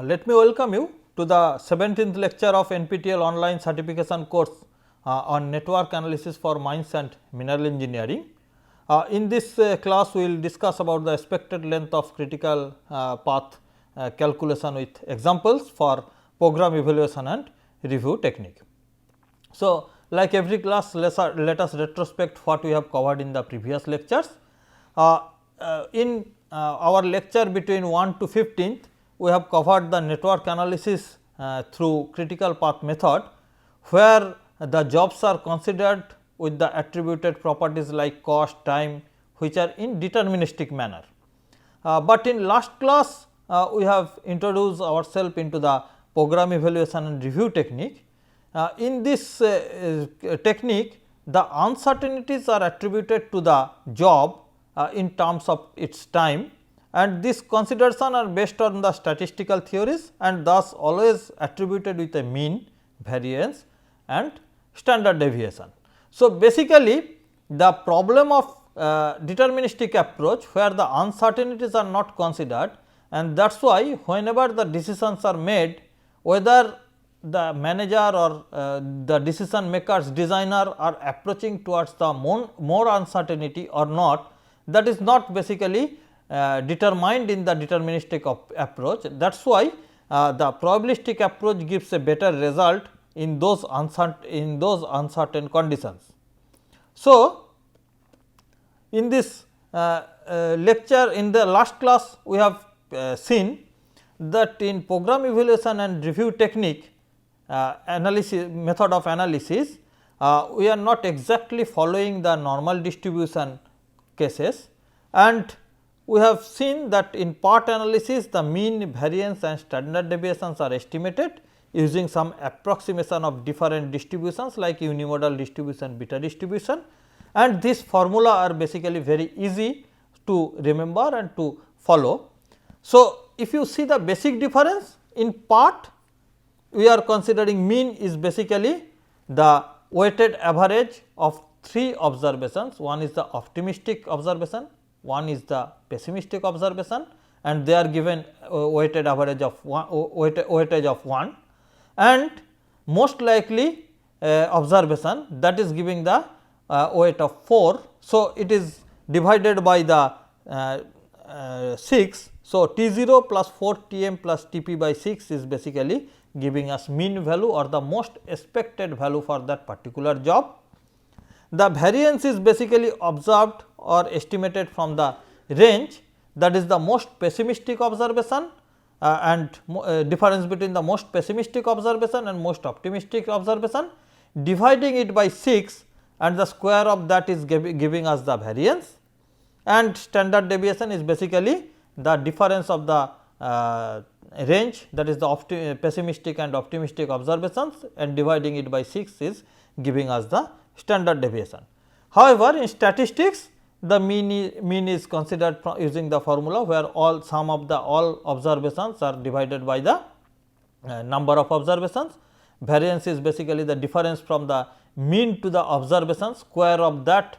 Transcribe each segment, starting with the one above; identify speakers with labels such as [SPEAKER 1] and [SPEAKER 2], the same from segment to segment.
[SPEAKER 1] Let me welcome you to the 17th lecture of NPTEL online certification course on network analysis for mines and mineral engineering. In this class, we will discuss about the expected length of critical path calculation with examples for program evaluation and review technique. So, like every class, let us retrospect what we have covered in the previous lectures. In our lecture between 1 to 15th, we have covered the network analysis through critical path method, where the jobs are considered with the attributed properties like cost, time, which are in deterministic manner. But in last class, we have introduced ourselves into the program evaluation and review technique. In this technique, the uncertainties are attributed to the job in terms of its time, and this consideration are based on the statistical theories and thus always attributed with a mean, variance and standard deviation. So, basically the problem of deterministic approach, where the uncertainties are not considered, and that is why whenever the decisions are made, whether the manager or the decision makers, designer are approaching towards the more uncertainty or not, that is not basically determined in the deterministic approach. That is why the probabilistic approach gives a better result in those uncertain conditions. So, in this lecture, in the last class, we have seen that in program evaluation and review technique analysis method of analysis, we are not exactly following the normal distribution cases, and we have seen that in part analysis the mean, variance and standard deviations are estimated using some approximation of different distributions like unimodal distribution, beta distribution, and this formula are basically very easy to remember and to follow. So, if you see the basic difference, in part we are considering mean is basically the weighted average of 3 observations. One is the optimistic observation, one is the pessimistic observation, and they are given weighted average of weightage of 1, and most likely observation, that is giving the weight of 4. So, it is divided by the 6. So, T 0 plus 4 T m plus T p by 6 is basically giving us mean value or the most expected value for that particular job. The variance is basically observed or estimated from the range, that is the most pessimistic observation and difference between the most pessimistic observation and most optimistic observation, dividing it by 6, and the square of that is giving us the variance, and standard deviation is basically the difference of the range, that is the pessimistic and optimistic observations, and dividing it by 6 is giving us the standard deviation. However, in statistics the mean is considered using the formula, where all sum of the all observations are divided by the number of observations. Variance is basically the difference from the mean to the observation, square of that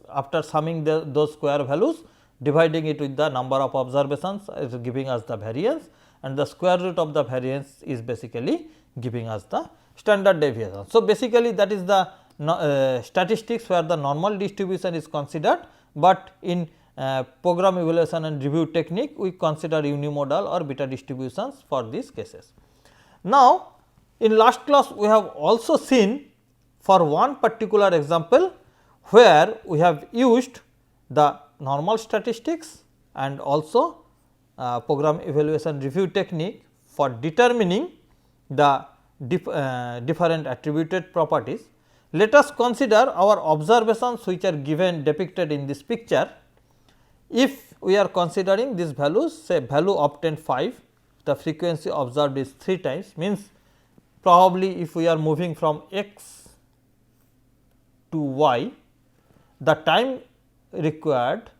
[SPEAKER 1] after summing those square values, dividing it with the number of observations is giving us the variance, and the square root of the variance is basically giving us the standard deviation. So, basically that is the statistics where the normal distribution is considered, but in program evaluation and review technique we consider unimodal or beta distributions for these cases. Now, in last class we have also seen for one particular example, where we have used the normal statistics and also program evaluation review technique for determining the different attributed properties. Let us consider our observations which are given depicted in this picture. If we are considering these values, say value obtained 5, the frequency observed is 3 times, means probably if we are moving from x to y, the time required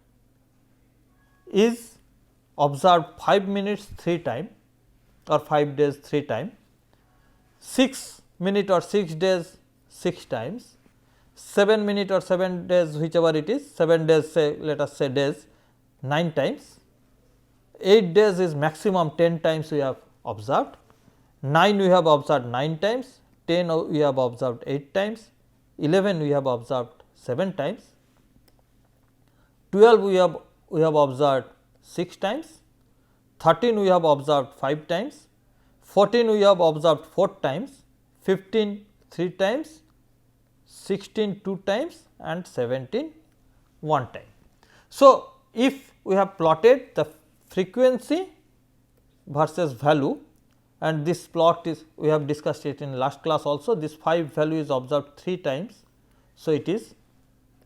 [SPEAKER 1] is observed 5 minutes 3 times or 5 days 3 times, 6 minutes or 6 days 6 times, 7 minutes or 7 days whichever it is, 7 days say let us say days 9 times, 8 days is maximum 10 times we have observed, 9 we have observed 9 times, 10 we have observed 8 times, 11 we have observed 7 times, 12 we have observed 6 times, 13 we have observed 5 times, 14 we have observed 4 times, 15 3 times, 16 2 times and 17 1 time. So, if we have plotted the frequency versus value, and this plot is we have discussed it in last class also, this 5 value is observed 3 times. So, it is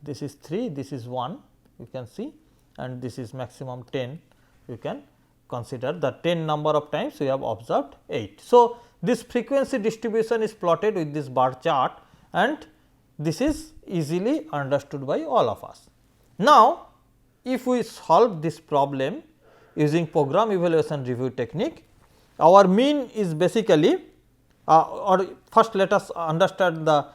[SPEAKER 1] this is 3, this is 1 you can see, and this is maximum 10 you can consider the 10 number of times we have observed 8. So, this frequency distribution is plotted with this bar chart, and this is easily understood by all of us. Now, if we solve this problem using program evaluation review technique, our mean is basically or first let us understand the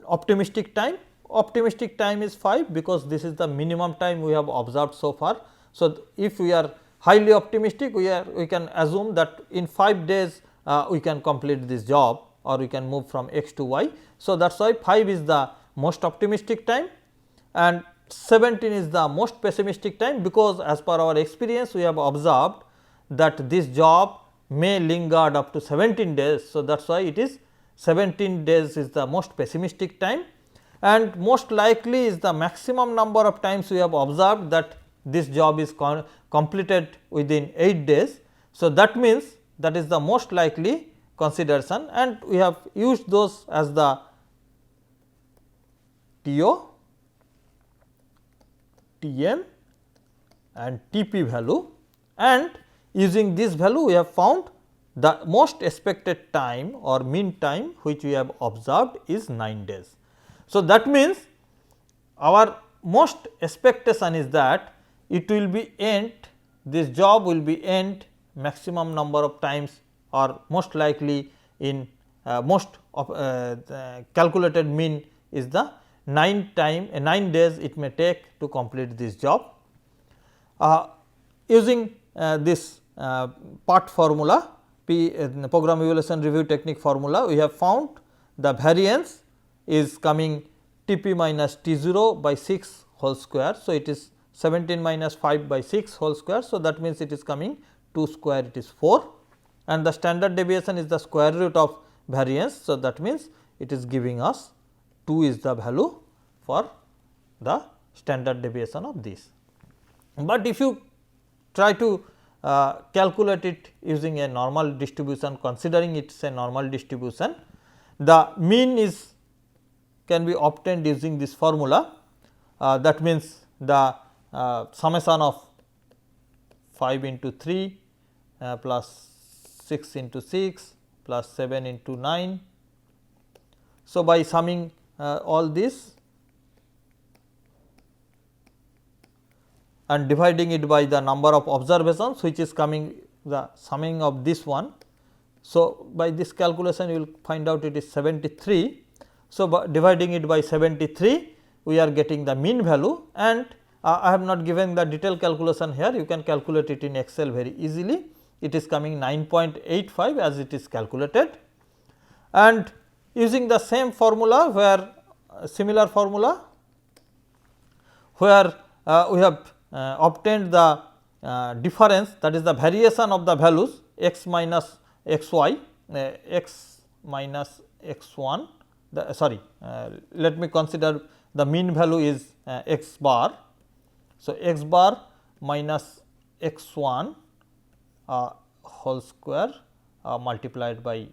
[SPEAKER 1] optimistic time. Optimistic time is 5, because this is the minimum time we have observed so far. So, if we are highly optimistic, we can assume that in 5 days we can complete this job, or we can move from x to y. So, that is why 5 is the most optimistic time and 17 is the most pessimistic time, because as per our experience we have observed that this job may linger up to 17 days. So, that is why it is 17 days is the most pessimistic time, and most likely is the maximum number of times we have observed that this job is completed within 8 days. So, that means that is the most likely consideration, and we have used those as the TO, TM and TP value, and using this value we have found the most expected time or mean time which we have observed is 9 days. So, that means our most expectation is that it will be end, this job will be end maximum number of times, or most likely in most of calculated mean is the 9 days it may take to complete this job. Using this part formula, program evaluation review technique formula, we have found the variance is coming T p minus T 0 by 6 whole square. So, it is 17 minus 5 by 6 whole square. So, that means it is coming 2 square, it is 4, and the standard deviation is the square root of variance. So, that means it is giving us 2 is the value for the standard deviation of this. But if you try to calculate it using a normal distribution, considering it is a normal distribution, the mean is can be obtained using this formula. That means the summation of 5 into 3 plus 6 into 6 plus 7 into 9. So, by summing all this and dividing it by the number of observations, which is coming the summing of this one. So, by this calculation you will find out it is 73. So, by dividing it by 73 we are getting the mean value, and I have not given the detailed calculation here, you can calculate it in Excel very easily. It is coming 9.85 as it is calculated, and using the same formula where similar formula where we have obtained the difference, that is the variation of the values x minus x y, x minus x 1, let me consider the mean value is x bar. So, x bar minus x 1 whole square multiplied by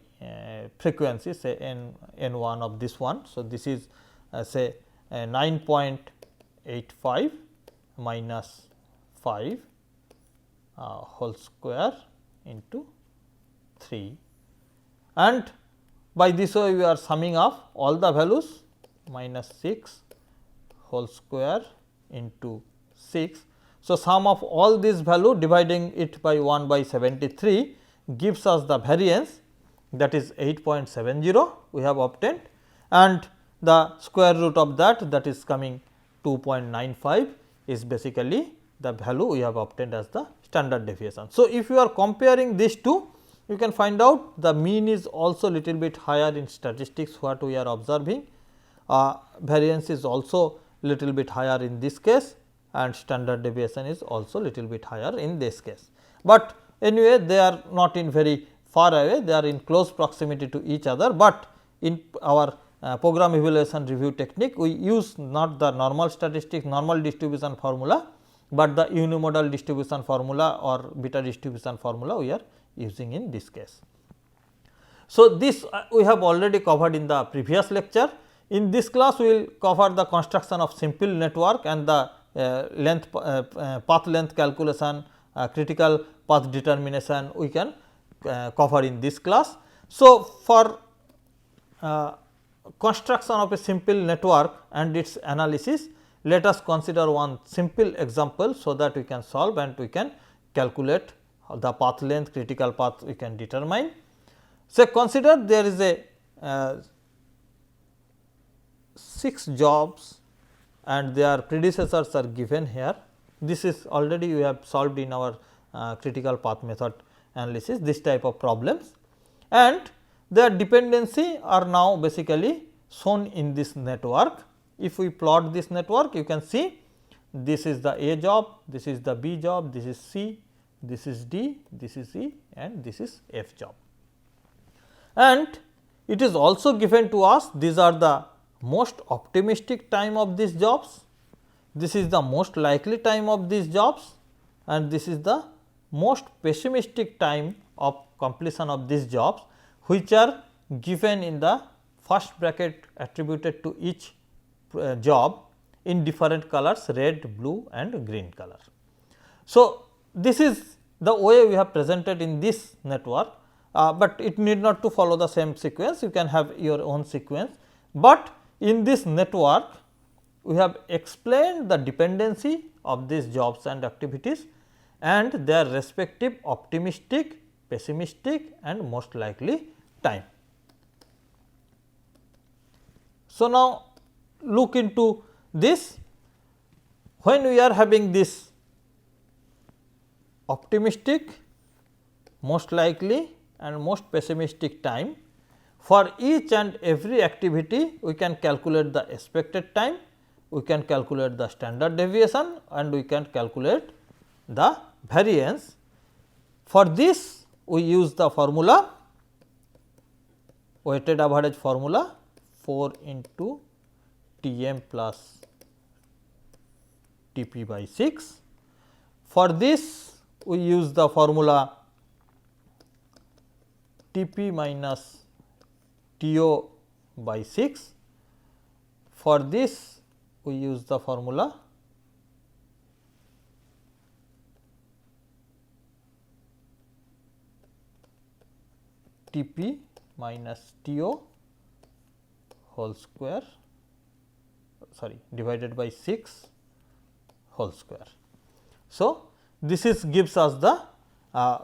[SPEAKER 1] frequency, say n 1 of this one. So, this is say 9.85 minus 5 whole square into 3, and by this way we are summing up all the values minus 6 whole square into 6. So, sum of all these value dividing it by 1 by 73 gives us the variance, that is 8.70 we have obtained, and the square root of that, that is coming 2.95 is basically the value we have obtained as the standard deviation. So, if you are comparing these two, you can find out the mean is also little bit higher in statistics what we are observing, variance is also little bit higher in this case and standard deviation is also little bit higher in this case. But anyway, they are not in very far away, they are in close proximity to each other, but in our program evaluation review technique we use not the normal statistics normal distribution formula, but the unimodal distribution formula or beta distribution formula we are using in this case. So, this we have already covered in the previous lecture. In this class we will cover the construction of simple network and the path length calculation, critical path determination we can cover in this class. So, for construction of a simple network and its analysis, let us consider one simple example, so that we can solve and we can calculate the path length, critical path we can determine. So, consider there is a 6 jobs and their predecessors are given here. This is already we have solved in our critical path method analysis this type of problems, and their dependency are now basically shown in this network. If we plot this network, you can see this is the A job, this is the B job, this is C, this is D, this is E and this is F job. And it is also given to us these are the most optimistic time of these jobs, this is the most likely time of these jobs and this is the most pessimistic time of completion of these jobs, which are given in the first bracket attributed to each job in different colors red, blue and green color. So, this is the way we have presented in this network, but it need not to follow the same sequence, you can have your own sequence, but in this network we have explained the dependency of these jobs and activities and their respective optimistic, pessimistic and most likely time. So, now look into this. When we are having this optimistic, most likely and most pessimistic time, for each and every activity we can calculate the expected time, we can calculate the standard deviation and we can calculate the variance. For this we use the formula weighted average formula 4 into T m plus T p by 6. For this we use the formula T p minus T o by 6. For this we use the formula T p minus T o whole square divided by 6 whole square. So, this is gives us the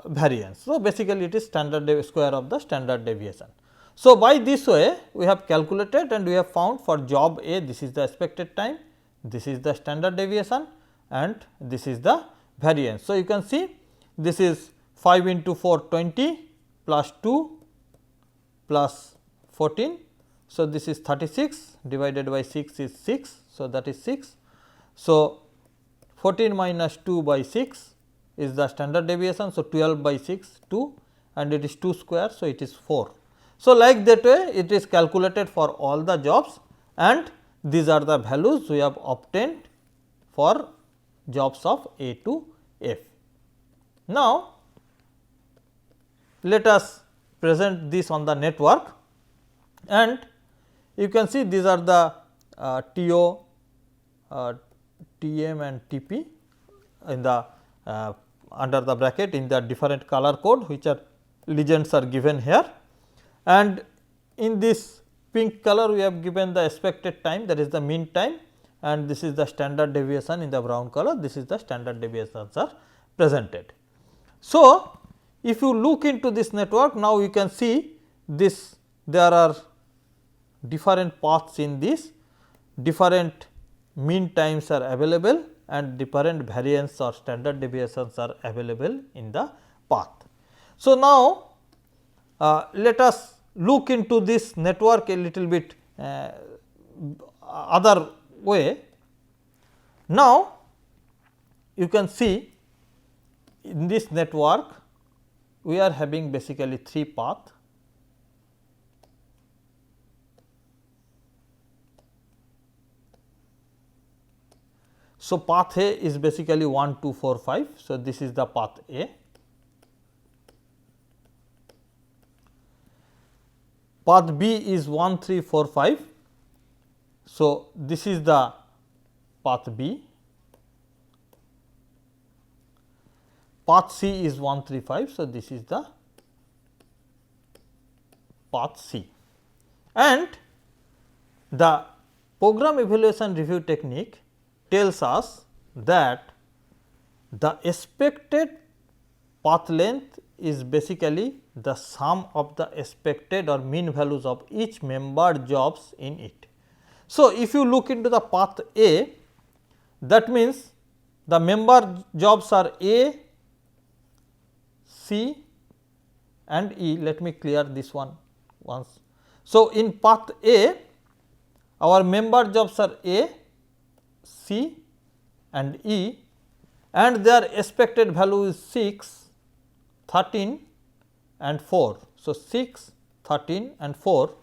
[SPEAKER 1] variance. So, basically it is standard square of the standard deviation. So, by this way we have calculated and we have found for job A this is the expected time, this is the standard deviation and this is the variance. So, you can see this is 5 into 4 20 plus 2 plus 14. So, this is 36 divided by 6 is 6. So, that is 6. So, 14 minus 2 by 6 is the standard deviation. So, 12 by 6 2 and it is 2 square. So, it is 4. So, like that way it is calculated for all the jobs and these are the values we have obtained for jobs of A to F. Now, let us present this on the network and you can see these are the T o, T m and T p in the under the bracket in the different color code which are legends are given here, and in this pink color we have given the expected time, that is the mean time, and this is the standard deviation in the brown color, this is the standard deviations are presented. So, if you look into this network, now you can see this there are different paths in this, different mean times are available and different variance or standard deviations are available in the path. So, now let us look into this network a little bit other way. Now, you can see in this network we are having basically 3 paths. So, path A is basically 1, 2, 4, 5. So, this is the path A. Path B is 1, 3, 4, 5. So, this is the path B. Path C is 1, 3, 5. So, this is the path C, and the program evaluation review technique tells us that the expected path length is basically the sum of the expected or mean values of each member jobs in it. So, if you look into the path A, that means the member jobs are A, C and E. Let me clear this one once. So, in path A, our member jobs are A, C and E, and their expected value is 6, 13 and 4. So, 6, 13 and 4.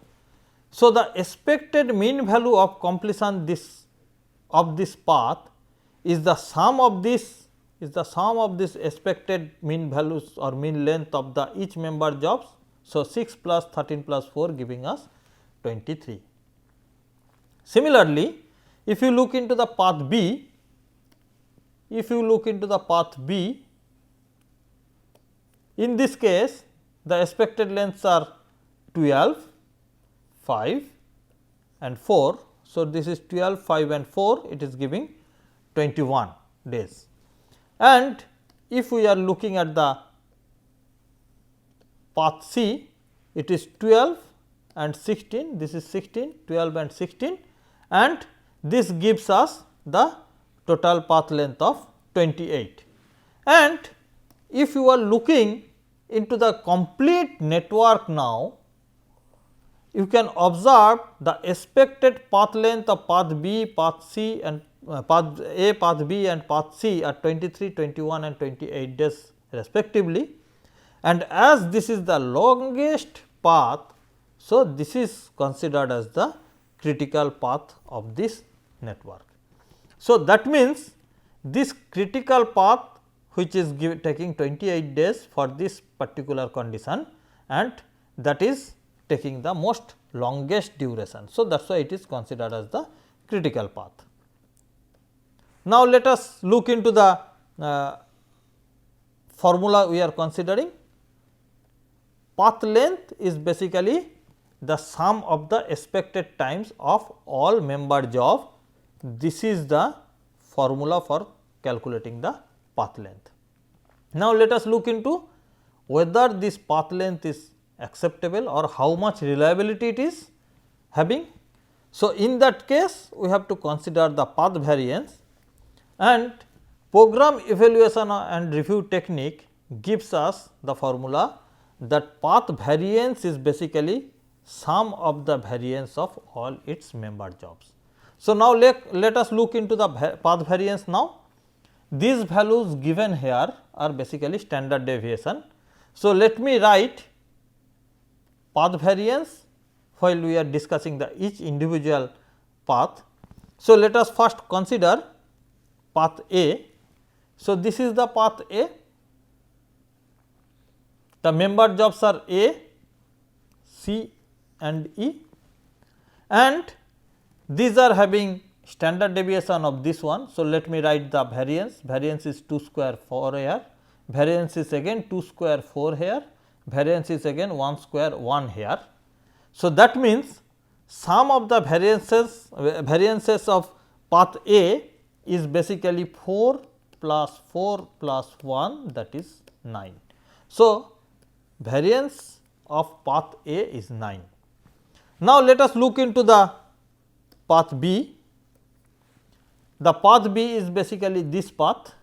[SPEAKER 1] So, the expected mean value of completion of this path is the sum of this expected mean values or mean length of the each member jobs. So, 6 plus 13 plus 4 giving us 23. Similarly, if you look into the path B, in this case the expected lengths are 12, 5 and 4. So, this is 12, 5 and 4, it is giving 21 days. And if we are looking at the path C, it is 12 and 16, this is 16, 12 and 16, and this gives us the total path length of 28. And if you are looking into the complete network now, you can observe the expected path length of path B, path C and path A, path B and path C are 23, 21 and 28 days respectively. And as this is the longest path, so this is considered as the critical path of this network. So, that means this critical path which is taking 28 days for this particular condition, and that is taking the most longest duration. So, that is why it is considered as the critical path. Now, let us look into the formula we are considering. Path length is basically the sum of the expected times of all member job. This is the formula for calculating the path length. Now, let us look into whether this path length is acceptable or how much reliability it is having. So, in that case we have to consider the path variance, and program evaluation and review technique gives us the formula that path variance is basically sum of the variance of all its member jobs. So, now let us look into the path variance now. These values given here are basically standard deviation. So, let me write path variance while we are discussing the each individual path. So, let us first consider path A. So, this is the path A, the member jobs are A, C and E, and these are having standard deviation of this one. So, let me write the variance. Variance is 2 square 4 here, variance is again 2 square 4 here, variance is again 1 square 1 here. So, that means sum of the variances of path A is basically 4 plus 4 plus 1, that is 9. So, variance of path A is 9. Now, let us look into the path B. the path B is basically this path,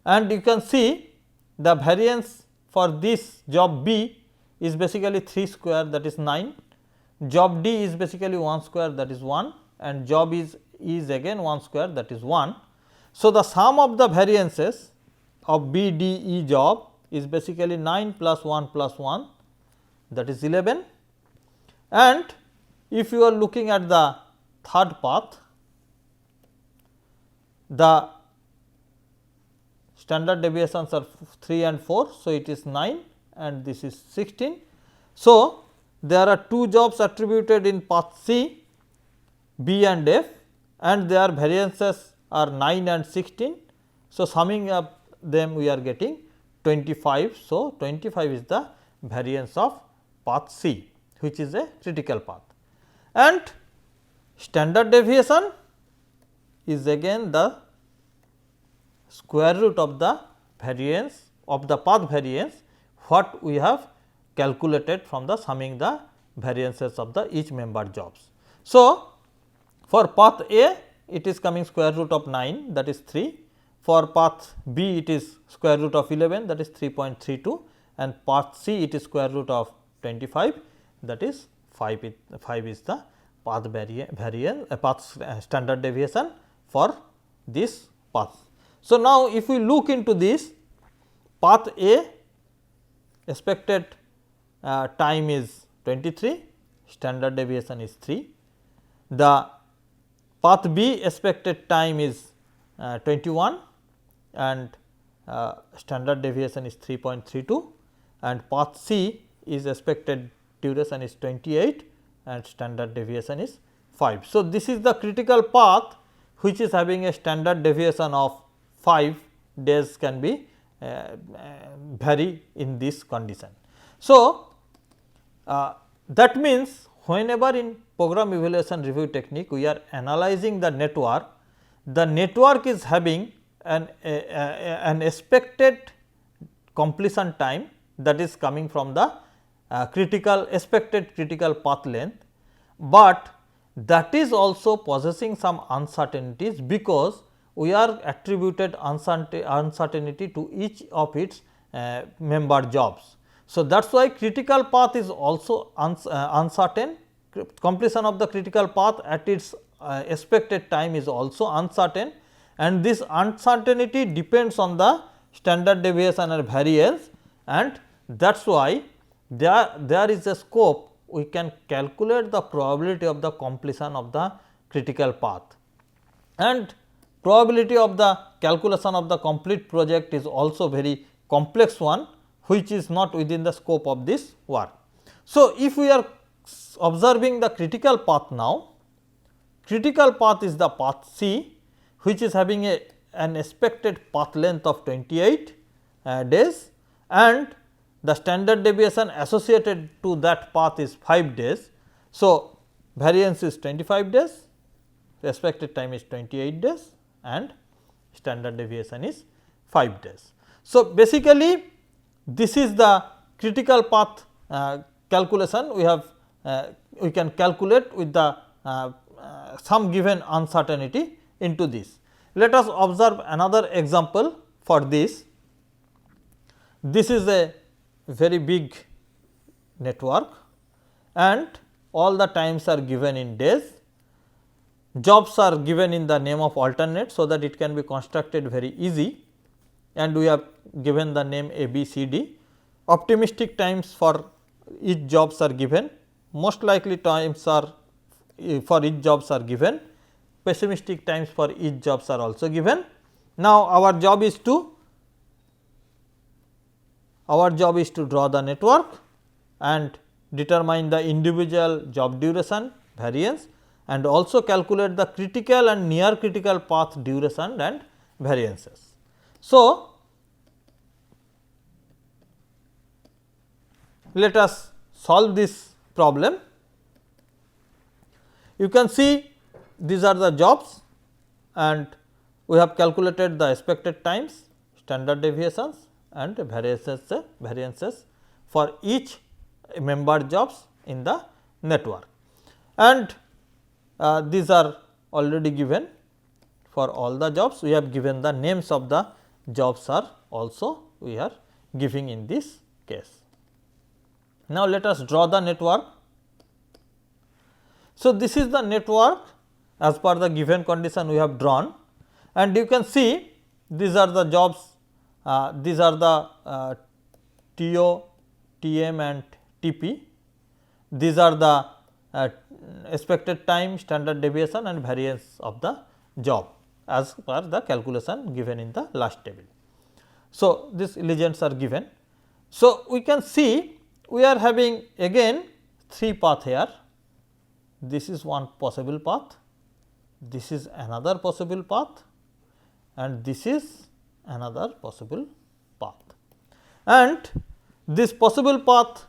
[SPEAKER 1] and you can see the variance for this job B is basically 3 square, that is 9, job D is basically 1 square, that is 1, and job is again 1 square, that is 1. So, the sum of the variances of B, D, E job is basically 9 plus 1 plus 1, that is 11, and if you are looking at the third path, the standard deviations are 3 and 4. So, it is 9 and this is 16. So, there are 2 jobs attributed in path C, B and F, and their variances are 9 and 16. So, summing up them we are getting 25. So, 25 is the variance of path C, which is a critical path, and standard deviation is again the square root of the variance of the path variance what we have calculated from the summing the variances of the each member jobs. So, for path A it is coming square root of 9, that is 3, for path B it is square root of 11, that is 3.32, and path C it is square root of 25, that is 5 is the path standard deviation for this path. So, now if we look into this, path A expected time is 23, standard deviation is 3, the path B expected time is 21 and standard deviation is 3.32, and path C is expected duration is 28 and standard deviation is 5. So, this is the critical path which is having a standard deviation of 5 days can be vary in this condition. So, that means whenever in program evaluation review technique we are analyzing the network is having an expected completion time, that is coming from the expected critical path length, but that is also possessing some uncertainties, because we are attributed uncertainty to each of its member jobs. So, that is why critical path is also uncertain, completion of the critical path at its expected time is also uncertain, and this uncertainty depends on the standard deviation or variance, and that is why there is a scope we can calculate the probability of the completion of the critical path, and probability of the calculation of the complete project is also very complex one, which is not within the scope of this work. So, if we are observing the critical path now, critical path is the path C, which is having an expected path length of 28 days, and the standard deviation associated to that path is 5 days. So, variance is 25 days, expected time is 28 days and standard deviation is 5 days. So, basically this is the critical path calculation we can calculate with the some given uncertainty into this. Let us observe another example for this. This is a very big network and all the times are given in days, jobs are given in the name of alternate, so that it can be constructed very easy, and we have given the name A, B, C, D. Optimistic times for each jobs are given, most likely times are for each jobs are given, pessimistic times for each jobs are also given. Now, our job is to draw the network and determine the individual job duration variance, and also calculate the critical and near critical path duration and variances. So, let us solve this problem. You can see these are the jobs and we have calculated the expected times, standard deviations and variances for each member jobs in the network, and these are already given for all the jobs. We have given the names of the jobs are also we are giving in this case. Now, let us draw the network. So, this is the network as per the given condition we have drawn, and you can see these are the jobs, these are the TO, TM and TP. These are the expected time, standard deviation and variance of the job as per the calculation given in the last table. So, these legends are given. So, we can see we are having again 3 paths here. This is one possible path, this is another possible path and this is another possible path. And this possible path,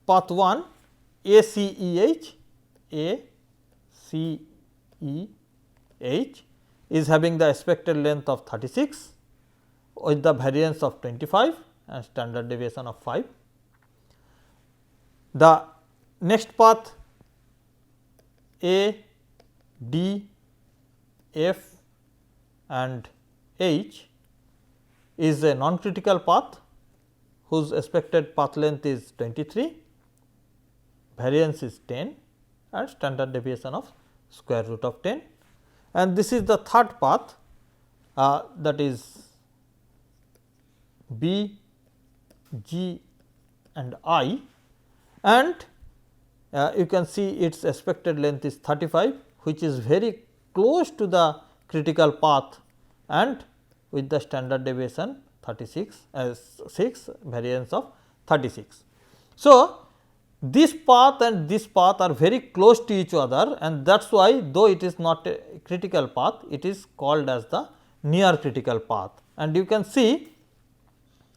[SPEAKER 1] path 1 ACEH, ACEH is having the expected length of 36 with the variance of 25 and standard deviation of 5. The next path A, D, F and H is a non-critical path whose expected path length is 23, variance is 10 and standard deviation of square root of 10. And this is the third path, that is B, G and I, and you can see its expected length is 35, which is very close to the critical path and with the standard deviation 36 as 6, variance of 36. So, this path and this path are very close to each other, and that is why though it is not a critical path, it is called as the near critical path. And you can see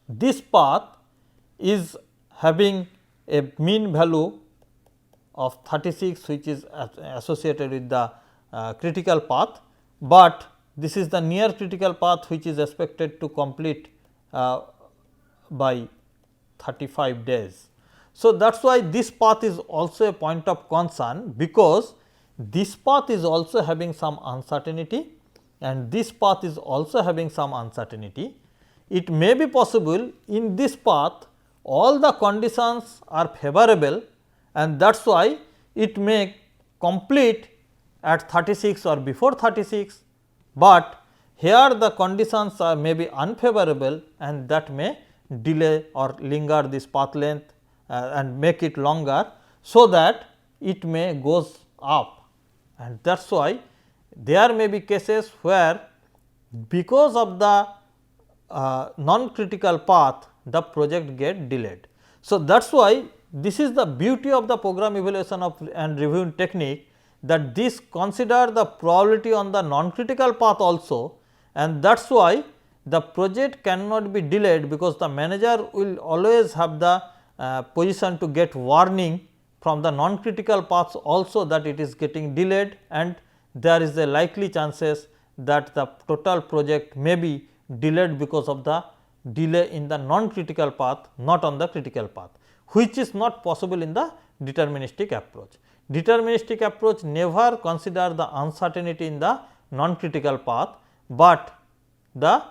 [SPEAKER 1] this path is having a mean value of 36, which is associated with the critical path, but this is the near critical path which is expected to complete by 35 days. So, that is why this path is also a point of concern, because this path is also having some uncertainty and this path is also having some uncertainty. It may be possible in this path all the conditions are favorable, and that is why it may complete at 36 or before 36, but here the conditions are may be unfavorable and that may delay or linger this path length and make it longer, so that it may goes up, and that is why there may be cases where because of the non-critical path the project get delayed. So, that is why this is the beauty of the program evaluation of and reviewing technique, that this consider the probability on the non-critical path also, and that is why the project cannot be delayed, because the manager will always have the position to get warning from the non-critical paths also that it is getting delayed, and there is a likely chances that the total project may be delayed because of the delay in the non-critical path, not on the critical path, which is not possible in the deterministic approach. Deterministic approach never consider the uncertainty in the non-critical path, but the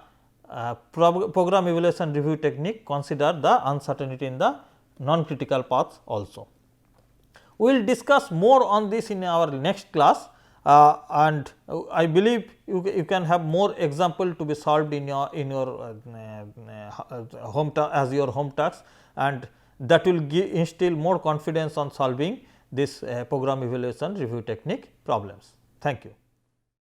[SPEAKER 1] program evaluation review technique consider the uncertainty in the non-critical paths also. We will discuss more on this in our next class, and I believe you can have more example to be solved in your home as your home task, and that will instill more confidence on solving this program evaluation review technique problems. Thank you.